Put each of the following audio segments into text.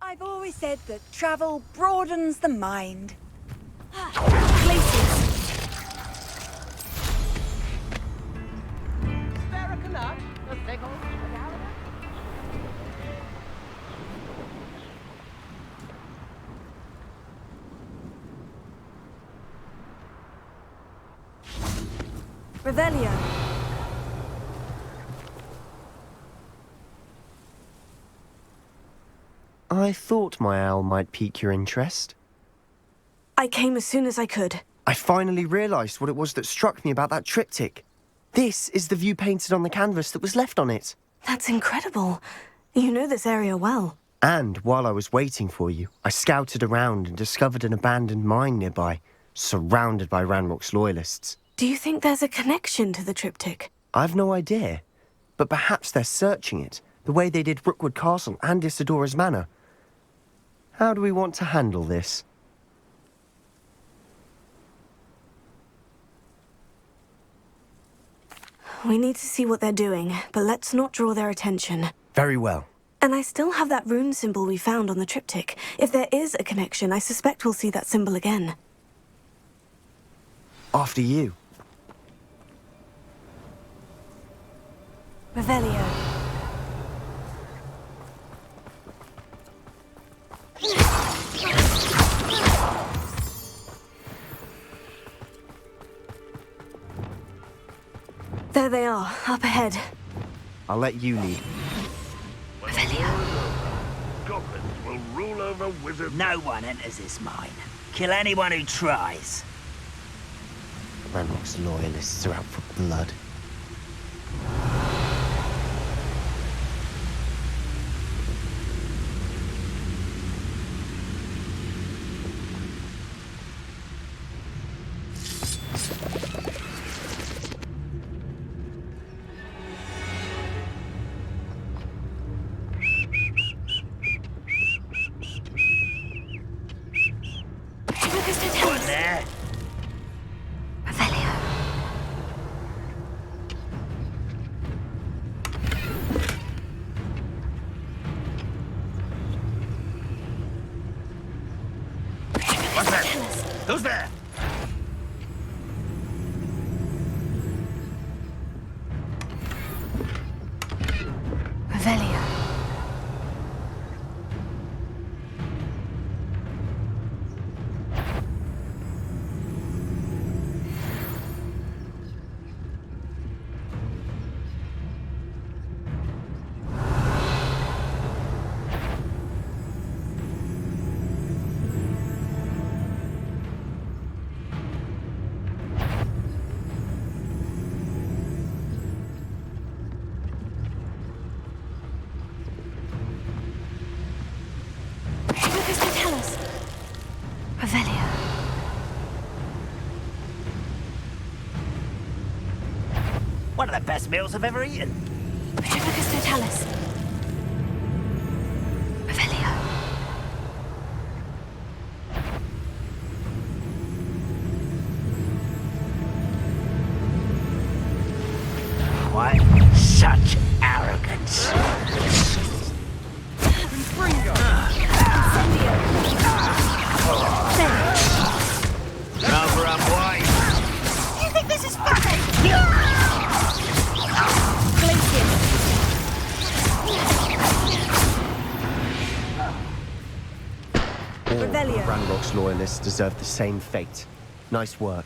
I've always said that travel broadens the mind. Places. Revelio. I thought my owl might pique your interest. I came as soon as I could. I finally realised what it was that struck me about that triptych. This is the view painted on the canvas that was left on it. That's incredible. You know this area well. And while I was waiting for you, I scouted around and discovered an abandoned mine nearby, surrounded by Ranrock's loyalists. Do you think there's a connection to the triptych? I've no idea, but perhaps they're searching it, the way they did Rookwood Castle and Isidora's Manor. How do we want to handle this? We need to see what they're doing, but let's not draw their attention. Very well. And I still have that rune symbol we found on the triptych. If there is a connection, I suspect we'll see that symbol again. After you. Revelio. There they are, up ahead. I'll let you lead. Revelio. Goblins will rule over wizards. No one enters this mine. Kill anyone who tries. Ranrock's loyalists are out for blood. One there. Revelio. What's that? Who's there? Revelio. What does that tell us? Revelio. One of the best meals I've ever eaten. What does that tell us? Revelio. Why such arrogance? Cover up white. You think this is funny? All Revelio. Ranrock's loyalists deserve the same fate. Nice work.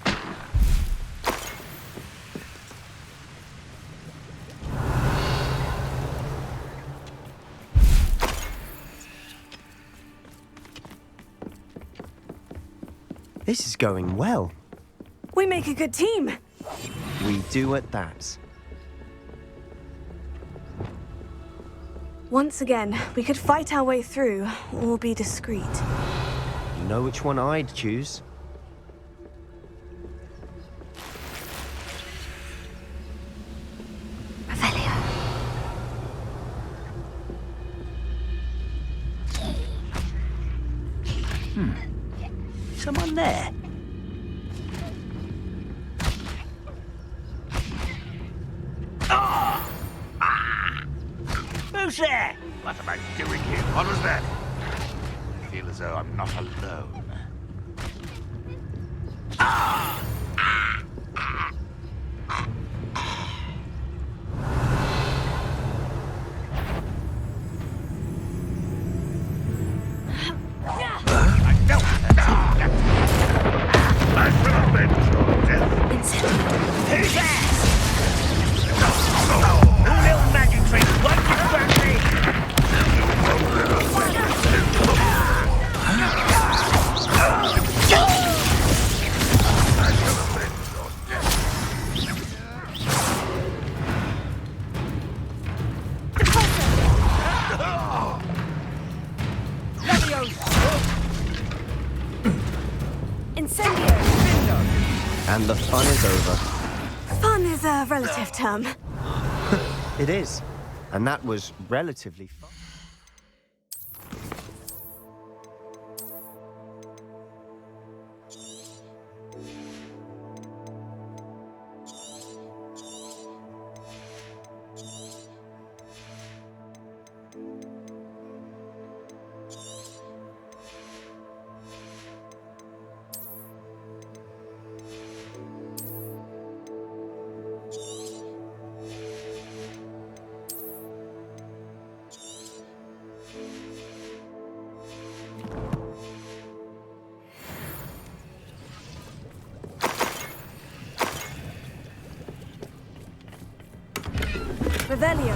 This is going well. We make a good team. We do at that. Once again, we could fight our way through, or be discreet. You know which one I'd choose? Revelio. Someone there. Who's there? What am I doing here? What was that? as though I'm not alone. I shall avenge your death. Who's there? All little magic tricks won't distract me! Incendio! And the fun is over. Fun is a relative term. It is. And that was relatively fun. Revelio.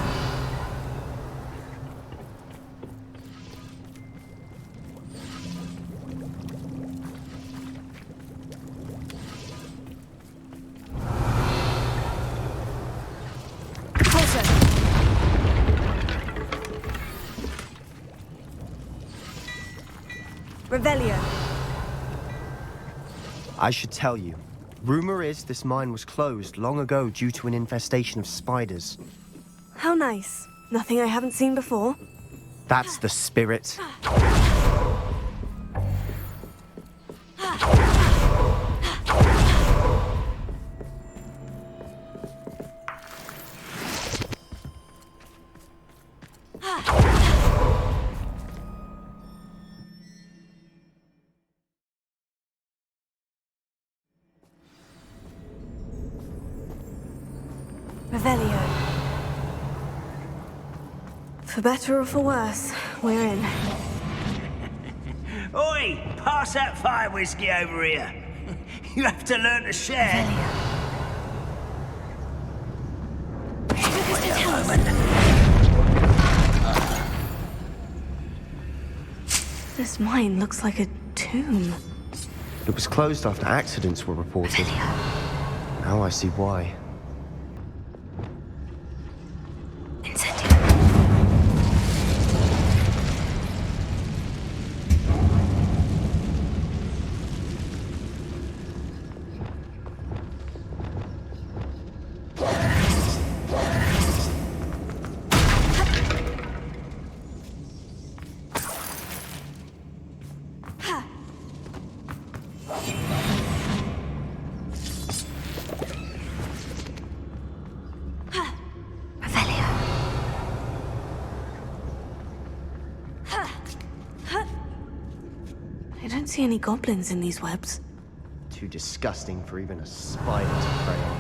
Revelio. I should tell you. Rumor is this mine was closed long ago due to an infestation of spiders. How nice. Nothing I haven't seen before. That's the spirit. Revelio. For better or for worse, we're in. Oi! Pass that fire whiskey over here. You have to learn to share. Wait a moment. This mine looks like a tomb. It was closed after accidents were reported. Now I see why. I don't see any goblins in these webs. Too disgusting for even a spider to prey on.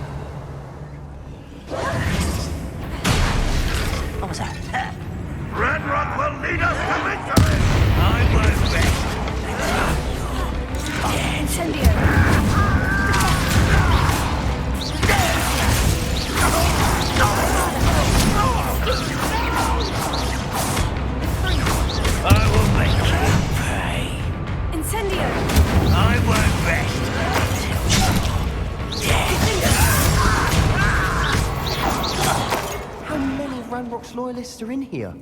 What was that? Red Rock will lead us to victory! I won't rest. Incendio! I will make you pay. Incendio! I won't rest. How many Ranrock's loyalists are in here?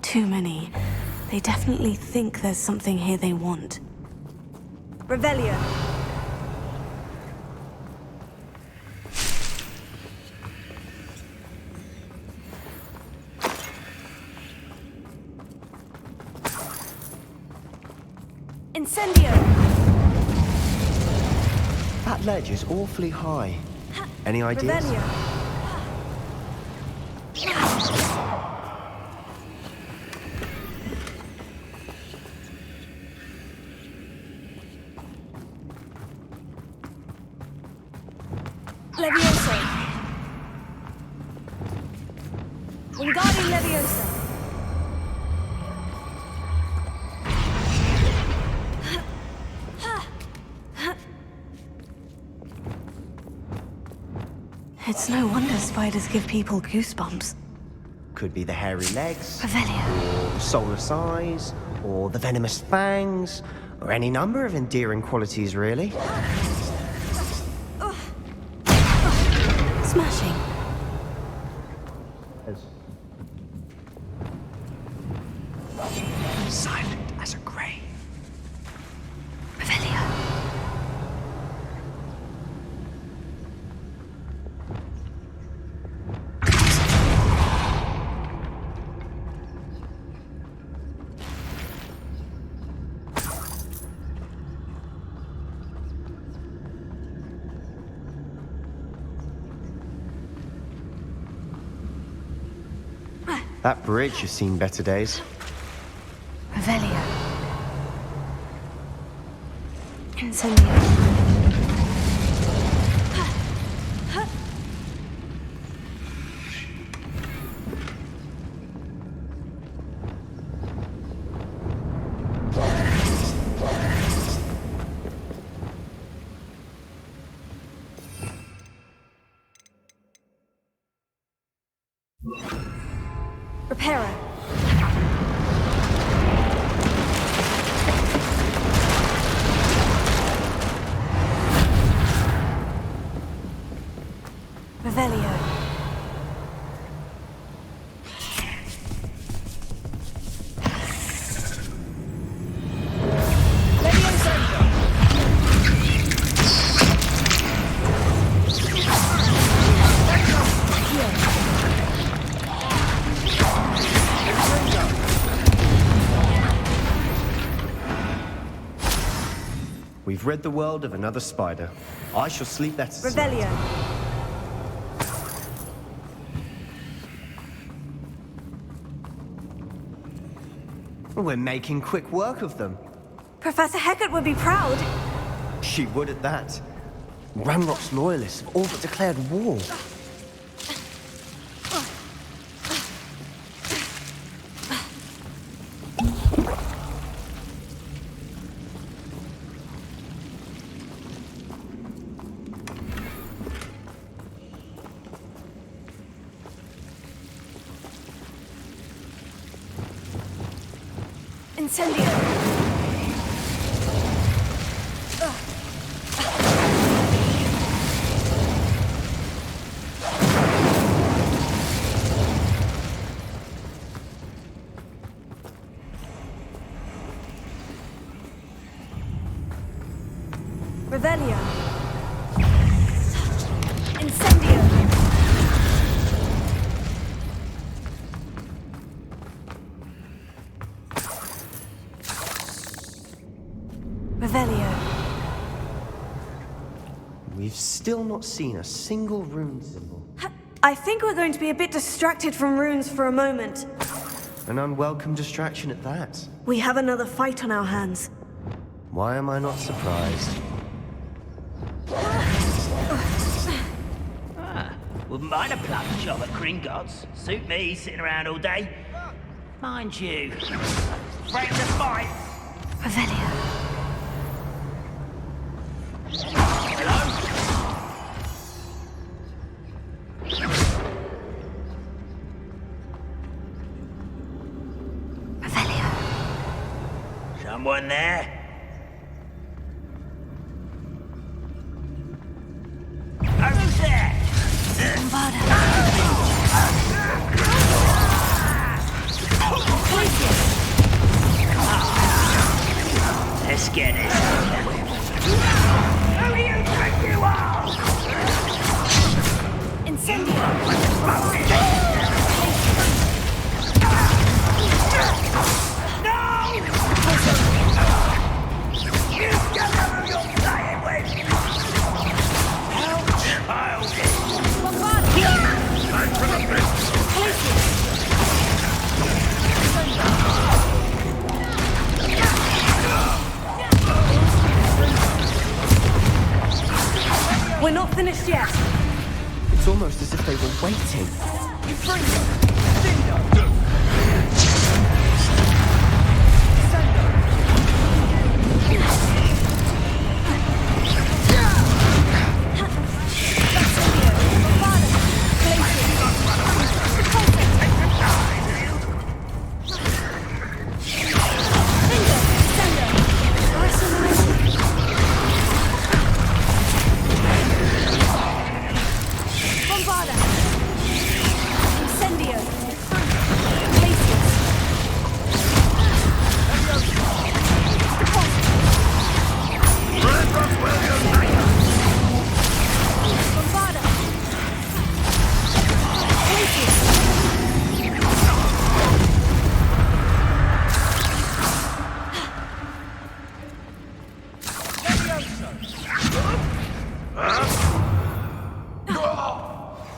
Too many. They definitely think there's something here they want. Revelio! Incendio! That ledge is awfully high. Any ideas? Revelio! Levioso. Wingardium Leviosa. It's no wonder spiders give people goosebumps. Could be the hairy legs, Revelio. or the soulless eyes, or the venomous fangs, or any number of endearing qualities, really. Smashing. Silent as a grave. Revelio. That bridge has seen better days. Revelio. Incendio. Reparo. Revelio. We've rid the world of another spider. I shall sleep better tonight. Revelio. We're making quick work of them. Professor Hecat would be proud. She would at that. Ranrock's loyalists have all but declared war. Incendio. Revelio. Incendio. Revelio. We've still not seen a single rune symbol. I think we're going to be a bit distracted from runes for a moment. An unwelcome distraction at that. We have another fight on our hands. Why am I not surprised? Wouldn't mind a pluck job at Gringotts. Suit me, sitting around all day. Mind you, afraid to fight. Revelio. Hello? Revelio. Someone there? Who's there? Let's get it. Who do you think you are? Incendio. You don't know who you're playing with! How childish! Time for the best. We're not finished yet. It's almost as if they were waiting.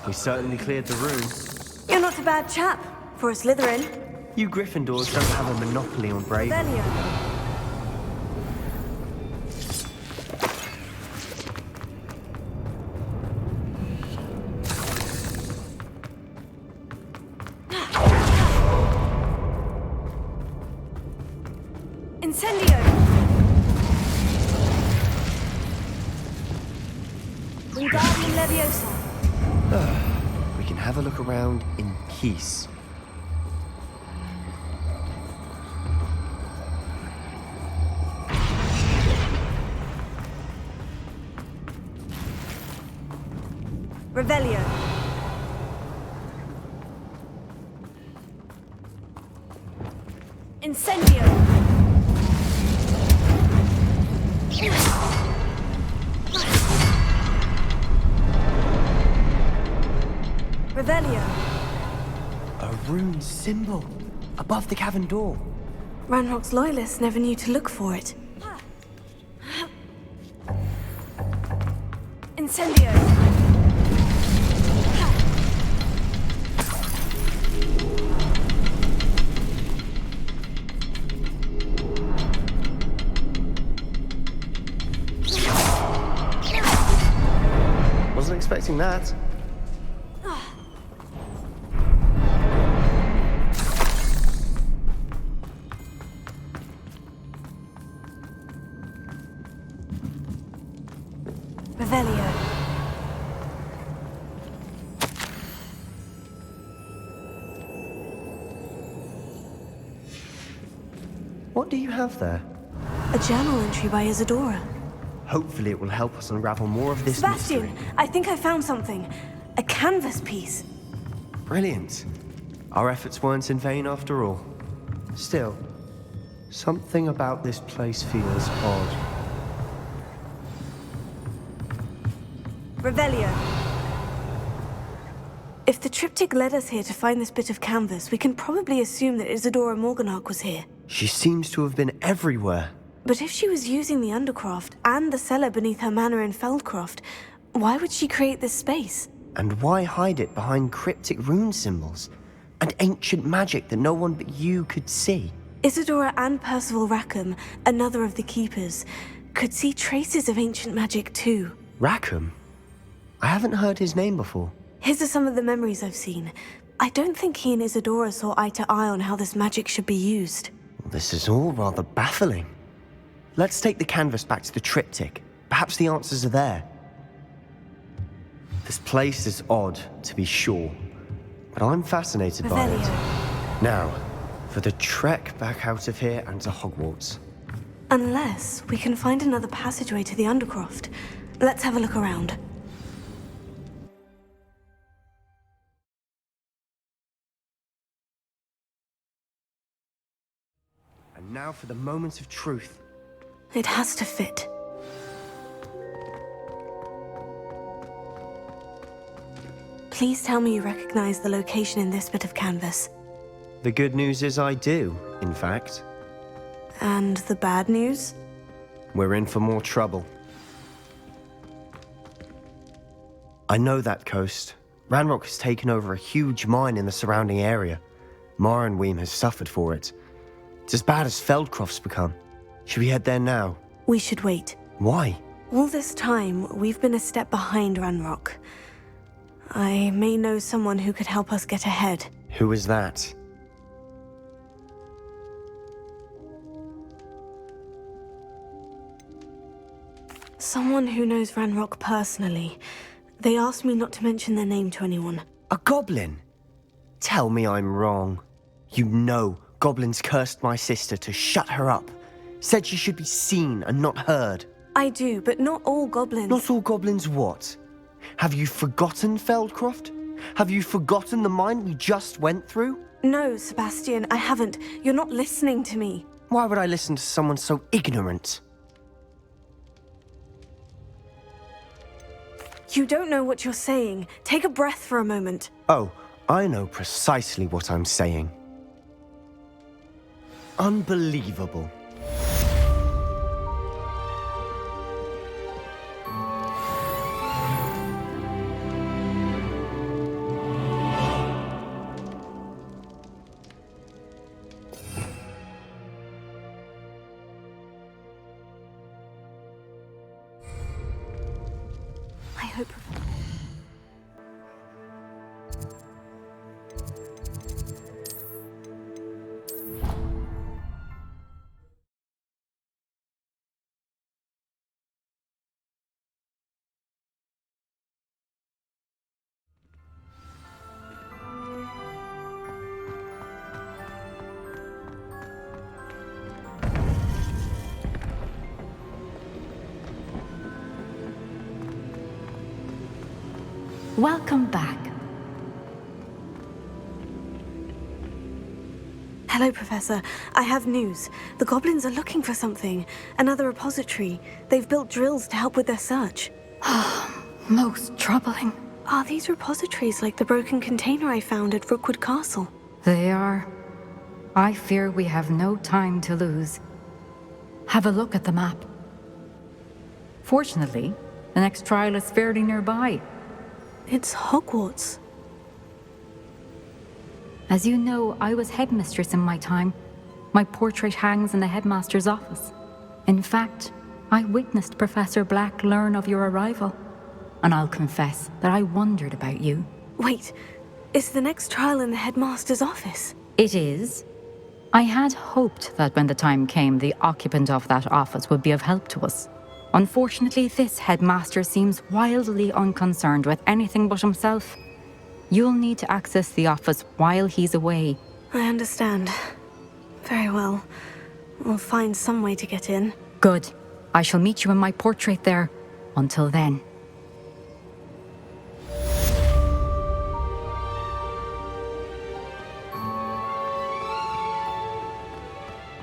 We certainly cleared the room. You're not a bad chap for a Slytherin. You Gryffindors don't have a monopoly on bravery. Revelio. Incendio! Wingardium Leviosa. We can have a look around in peace. Revelio. Incendio. Revelio. A rune symbol above the cavern door. Ranrock's loyalists never knew to look for it. Incendio. Wasn't expecting that. Revelio. What do you have there? A journal entry by Isadora. Hopefully it will help us unravel more of this Sebastian, mystery. I think I found something. A canvas piece. Brilliant. Our efforts weren't in vain after all. Still, something about this place feels odd. Revelio. If the triptych led us here to find this bit of canvas, we can probably assume that Isadora Morganach was here. She seems to have been everywhere. But if she was using the Undercroft and the cellar beneath her manor in Feldcroft, why would she create this space? And why hide it behind cryptic rune symbols? And ancient magic that no one but you could see? Isadora and Percival Rackham, another of the Keepers, could see traces of ancient magic too. Rackham? I haven't heard his name before. His are some of the memories I've seen. I don't think he and Isadora saw eye to eye on how this magic should be used. This is all rather baffling. Let's take the canvas back to the triptych. Perhaps the answers are there. This place is odd, to be sure, but I'm fascinated by it. Revelio. Now, for the trek back out of here and to Hogwarts. Unless we can find another passageway to the Undercroft. Let's have a look around. And now for the moment of truth. It has to fit. Please tell me you recognize the location in this bit of canvas. The good news is I do, in fact. And the bad news? We're in for more trouble. I know that coast. Ranrock has taken over a huge mine in the surrounding area. Marrenweem has suffered for it. It's as bad as Feldcroft's become. Should we head there now? We should wait. Why? All this time, we've been a step behind Ranrock. I may know someone who could help us get ahead. Who is that? Someone who knows Ranrock personally. They asked me not to mention their name to anyone. A goblin? Tell me I'm wrong. You know goblins cursed my sister to shut her up. Said she should be seen and not heard. I do, but not all goblins. Not all goblins what? Have you forgotten Feldcroft? Have you forgotten the mine we just went through? No, Sebastian, I haven't. You're not listening to me. Why would I listen to someone so ignorant? You don't know what you're saying. Take a breath for a moment. Oh, I know precisely what I'm saying. Unbelievable. I hope... Welcome back. Hello, Professor. I have news. The goblins are looking for something. Another repository. They've built drills to help with their search. Most troubling. Are these repositories like the broken container I found at Rookwood Castle? They are. I fear we have no time to lose. Have a look at the map. Fortunately, the next trial is fairly nearby. It's Hogwarts. As you know, I was headmistress in my time. My portrait hangs in the headmaster's office. In fact, I witnessed Professor Black learn of your arrival. And I'll confess that I wondered about you. Wait, is the next trial in the headmaster's office? It is. I had hoped that when the time came, the occupant of that office would be of help to us. Unfortunately, this headmaster seems wildly unconcerned with anything but himself. You'll need to access the office while he's away. I understand. Very well. We'll find some way to get in. Good. I shall meet you in my portrait there. Until then.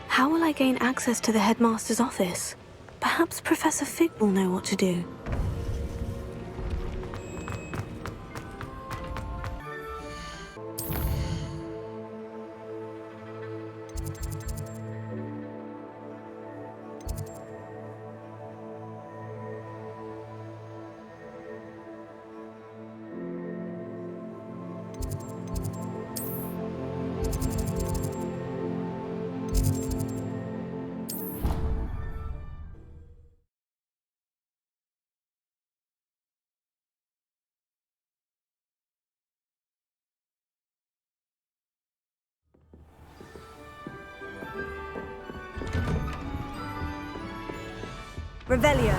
How will I gain access to the headmaster's office? Perhaps Professor Fig will know what to do. Revelio.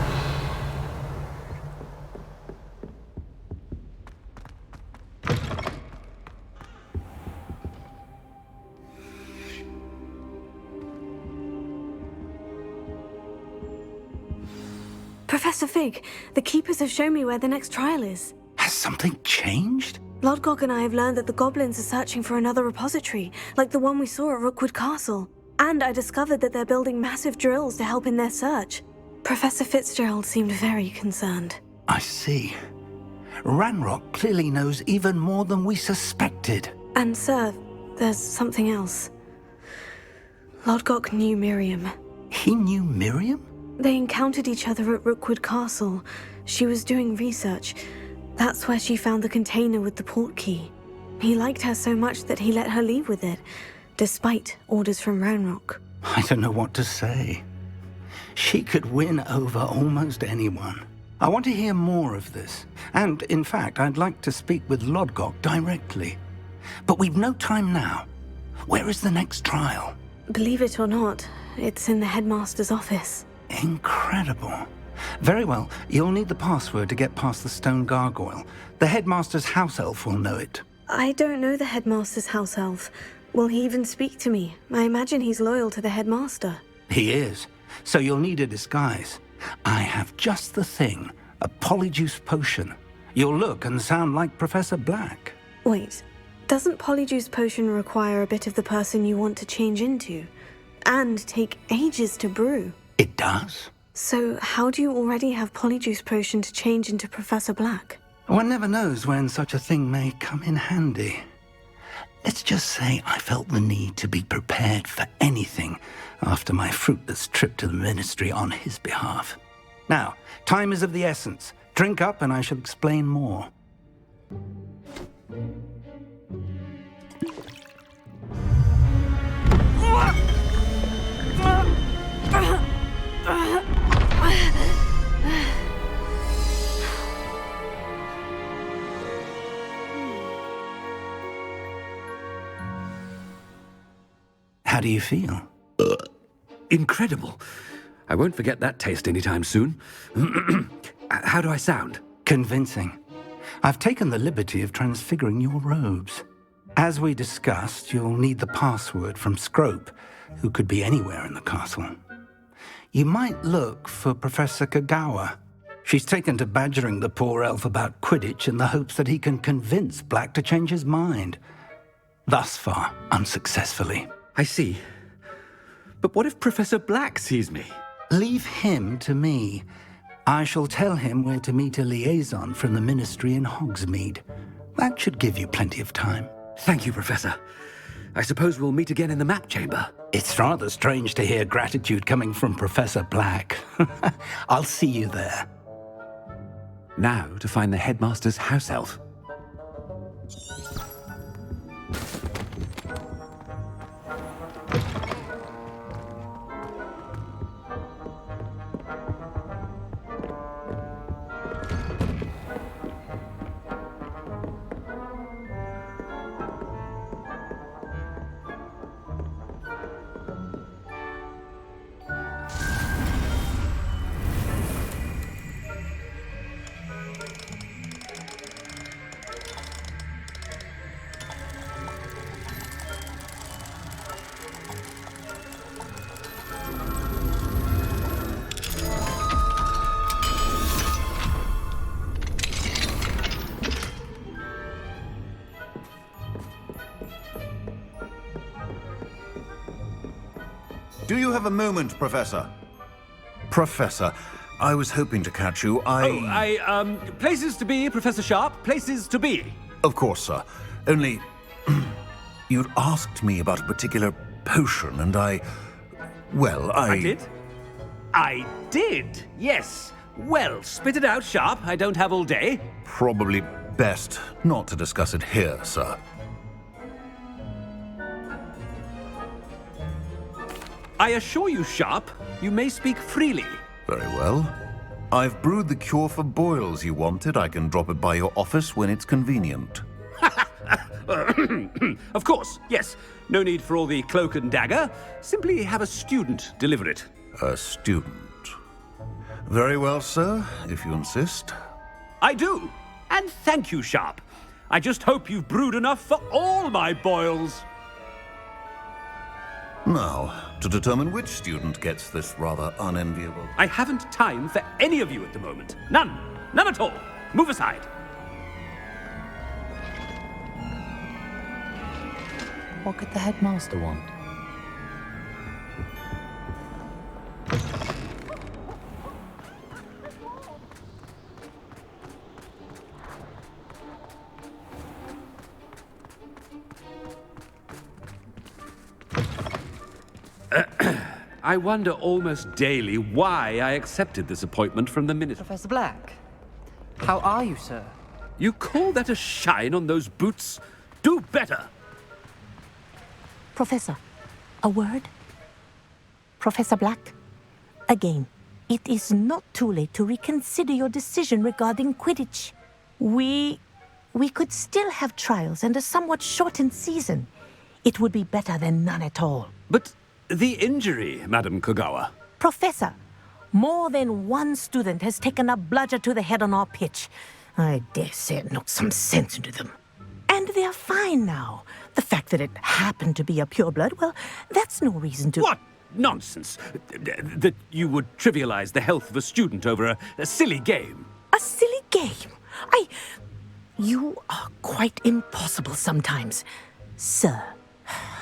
Professor Fig, the Keepers have shown me where the next trial is. Has something changed? Lodgok and I have learned that the goblins are searching for another repository, like the one we saw at Rookwood Castle. And I discovered that they're building massive drills to help in their search. Professor Fitzgerald seemed very concerned. I see. Ranrock clearly knows even more than we suspected. And sir, there's something else. Lodgok knew Miriam. He knew Miriam? They encountered each other at Rookwood Castle. She was doing research. That's where she found the container with the port key. He liked her so much that he let her leave with it, despite orders from Ranrock. I don't know what to say. She could win over almost anyone. I want to hear more of this. And, in fact, I'd like to speak with Lodgok directly. But we've no time now. Where is the next trial? Believe it or not, it's in the headmaster's office. Incredible. Very well, you'll need the password to get past the stone gargoyle. The headmaster's house elf will know it. I don't know the headmaster's house elf. Will he even speak to me? I imagine he's loyal to the headmaster. He is. So you'll need a disguise. I have just the thing. A polyjuice potion. You'll look and sound like Professor Black. Wait, doesn't polyjuice potion require a bit of the person you want to change into? And take ages to brew? It does. So how do you already have polyjuice potion to change into Professor Black? One never knows when such a thing may come in handy. Let's just say I felt the need to be prepared for anything after my fruitless trip to the Ministry on his behalf. Now, time is of the essence. Drink up and I shall explain more. How do you feel? Incredible. I won't forget that taste anytime soon. How do I sound? Convincing. I've taken the liberty of transfiguring your robes. As we discussed, you'll need the password from Scrope, who could be anywhere in the castle. You might look for Professor Kagawa. She's taken to badgering the poor elf about Quidditch in the hopes that he can convince Black to change his mind. Thus far, unsuccessfully. I see. But what if Professor Black sees me? Leave him to me. I shall tell him where to meet a liaison from the Ministry in Hogsmeade. That should give you plenty of time. Thank you, Professor. I suppose we'll meet again in the map chamber. It's rather strange to hear gratitude coming from Professor Black. I'll see you there. Now to find the headmaster's house elf. Do you have a moment, Professor? Professor, I was hoping to catch you. Places to be, Professor Sharp. Places to be. Of course, sir. Only... you'd asked me about a particular potion, and I did? I did, yes. Well, spit it out, Sharp. I don't have all day. Probably best not to discuss it here, sir. I assure you, Sharp, you may speak freely. Very well. I've brewed the cure for boils you wanted. I can drop it by your office when it's convenient. Of course, yes. No need for all the cloak and dagger. Simply have a student deliver it. A student. Very well, sir, if you insist. I do. And thank you, Sharp. I just hope you've brewed enough for all my boils. Now, to determine which student gets this rather unenviable... I haven't time for any of you at the moment. None. None at all. Move aside. What could the headmaster want? I wonder almost daily why I accepted this appointment from the Ministry. Professor Black, how are you, sir? You call that a shine on those boots? Do better! Professor, a word? Professor Black, again. it is not too late to reconsider your decision regarding Quidditch. We could still have trials and a somewhat shortened season. It would be better than none at all. But the injury, Madam Kogawa. Professor, more than one student has taken a bludger to the head on our pitch. I dare say it knocked some sense into them. And they're fine now. The fact that it happened to be a pureblood, well, that's no reason to... What nonsense! That you would trivialize the health of a student over a silly game. A silly game? You are quite impossible sometimes. Sir,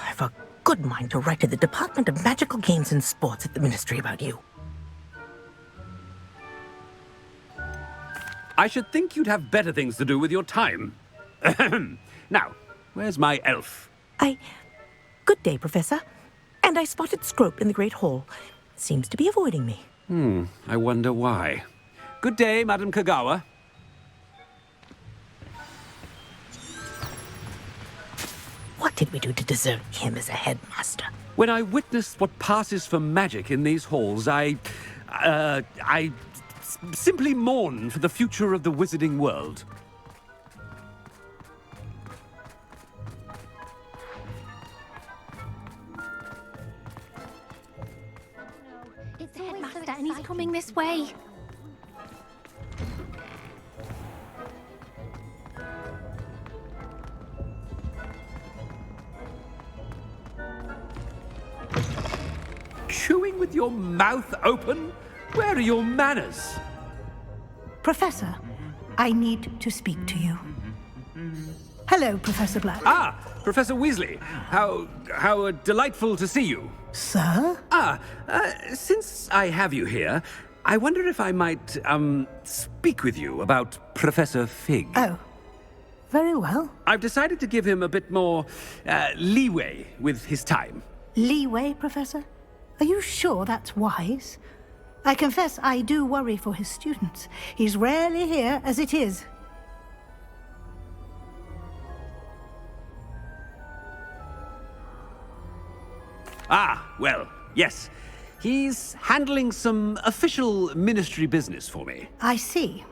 I've a good mind to write to the Department of Magical Games and Sports at the Ministry about you. I should think you'd have better things to do with your time. Now, where's my elf? Good day, Professor. And I spotted Scrope in the Great Hall. Seems to be avoiding me. I wonder why. Good day, Madam Kogawa. What did we do to deserve him as a headmaster? When I witnessed what passes for magic in these halls, I simply mourn for the future of the wizarding world. It's the headmaster and he's coming this way. Chewing with your mouth open? Where are your manners? Professor, I need to speak to you. Hello, Professor Black. Ah, Professor Weasley. How delightful to see you. Sir? Since I have you here, I wonder if I might, speak with you about Professor Fig. Oh, very well. I've decided to give him a bit more, leeway with his time. Leeway, Professor? Are you sure that's wise? I confess I do worry for his students. He's rarely here as it is. Well, yes. He's handling some official ministry business for me. I see.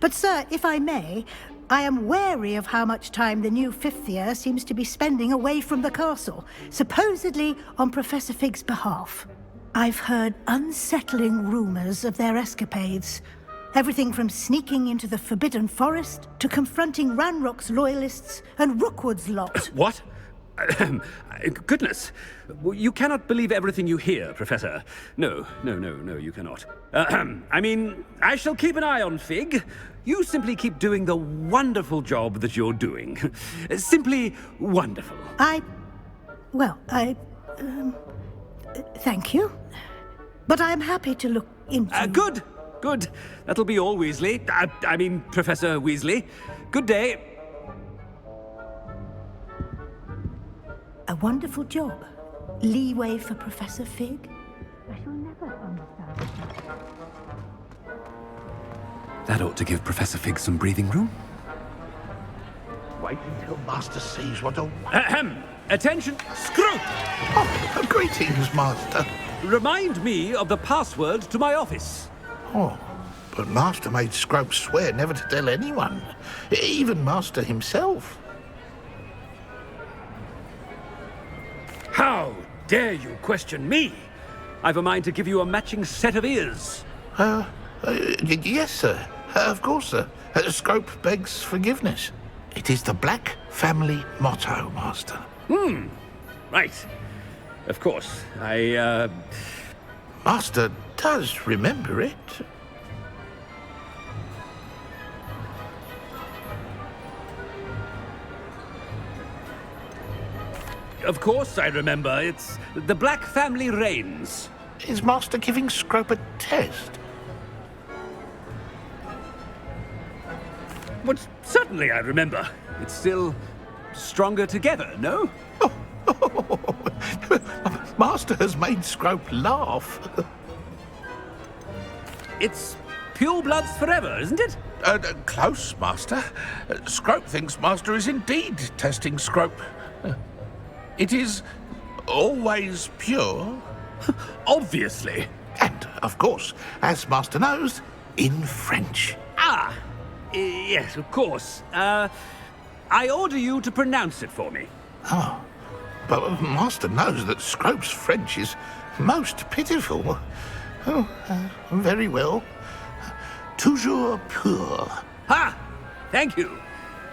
But, sir, if I may, I am wary of how much time the new fifth year seems to be spending away from the castle, supposedly on Professor Fig's behalf. I've heard unsettling rumors of their escapades. Everything from sneaking into the Forbidden Forest to confronting Ranrock's loyalists and Rookwood's lot. What? Goodness. You cannot believe everything you hear, Professor. No, you cannot. I mean, I shall keep an eye on Fig. You simply keep doing the wonderful job that you're doing. Simply wonderful. Thank you. But I'm happy to look into... Good. That'll be all, Weasley. I mean, Professor Weasley. Good day. A wonderful job. Leeway for Professor Fig. I shall never understand. That ought to give Professor Fig some breathing room. Wait until Master sees what a... Attention, Scrope! Oh, greetings, Master. Remind me of the password to my office. Oh, but Master made Scrope swear never to tell anyone, even Master himself. How dare you question me? I've a mind to give you a matching set of ears. Yes, sir. Of course, sir. Scrope begs forgiveness. It is the Black family motto, Master. Right. Of course. Master does remember it. Of course I remember. It's the Black family reigns. Is Master giving Scrope a test? But certainly I remember. It's still stronger together, no? Master has made Scrope laugh. It's purebloods forever, isn't it? Close, Master. Scrope thinks Master is indeed testing Scrope. It is always pure. Obviously. And of course, as Master knows, in French. Ah, yes, of course. I order you to pronounce it for me. Oh, but Master knows that Scrope's French is most pitiful. Oh, very well. Toujours pur. Ha! Thank you.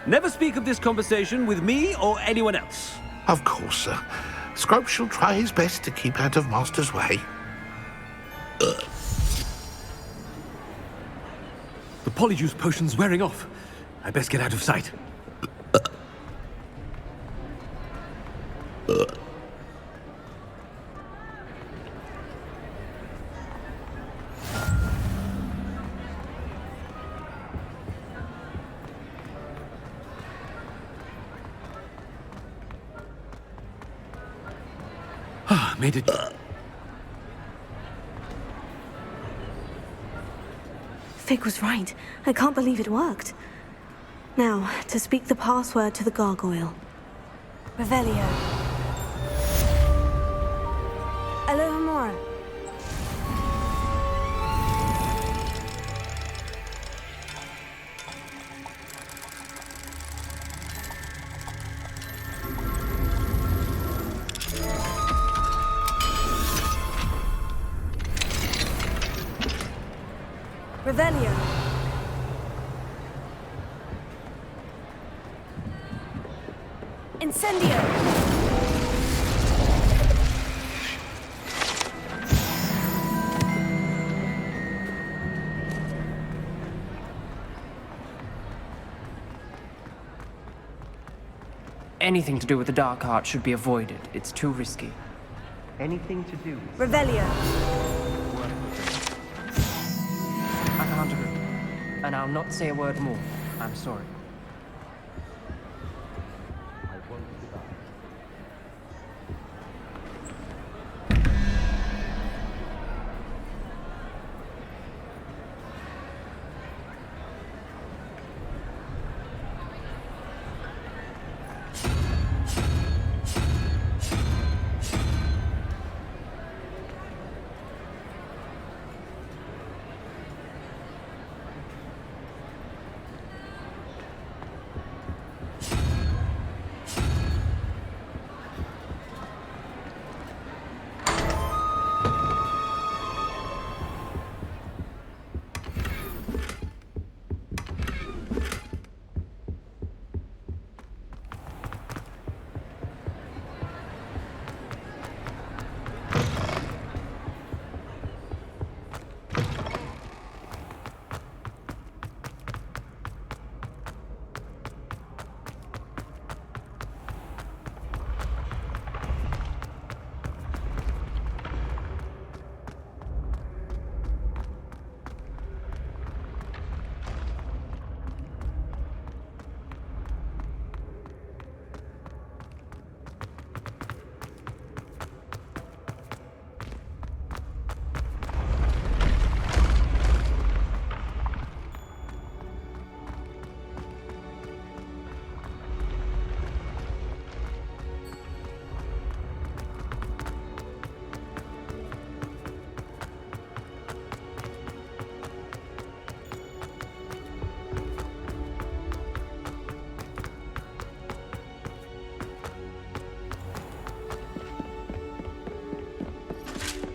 Never speak of this conversation with me or anyone else. Of course, sir. Scrope shall try his best to keep out of Master's way. The polyjuice potion's wearing off. I best get out of sight. Made it. Fig was right. I can't believe it worked. Now, to speak the password to the gargoyle. Revelio. Alohomora. Revelio. Incendio. Anything to do with the dark art should be avoided. It's too risky. Anything to do with... Revelio. I can't agree. And I'll not say a word more. I'm sorry.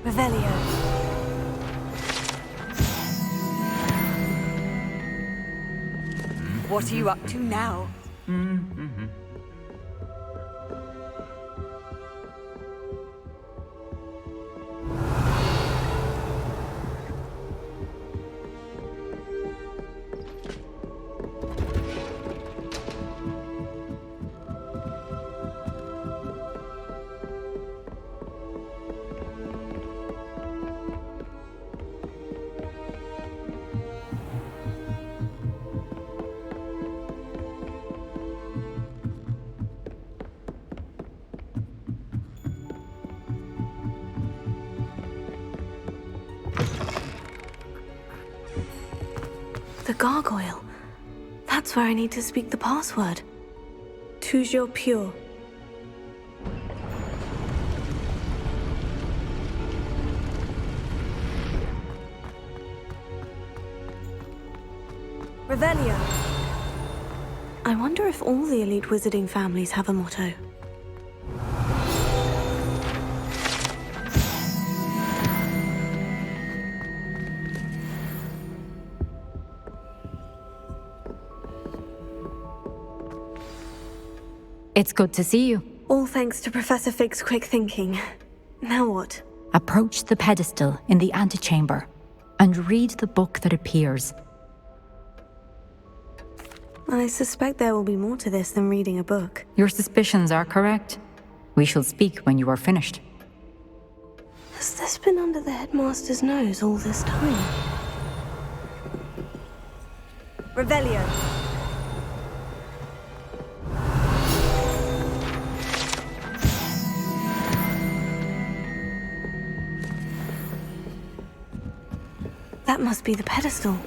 Revelio. What are you up to now? The gargoyle. That's where I need to speak the password. Toujours pur. Revelio. I wonder if all the elite wizarding families have a motto. It's good to see you. All thanks to Professor Fig's quick thinking. Now what? Approach the pedestal in the antechamber and read the book that appears. I suspect there will be more to this than reading a book. Your suspicions are correct. We shall speak when you are finished. Has this been under the headmaster's nose all this time? Revelio. That must be the pedestal.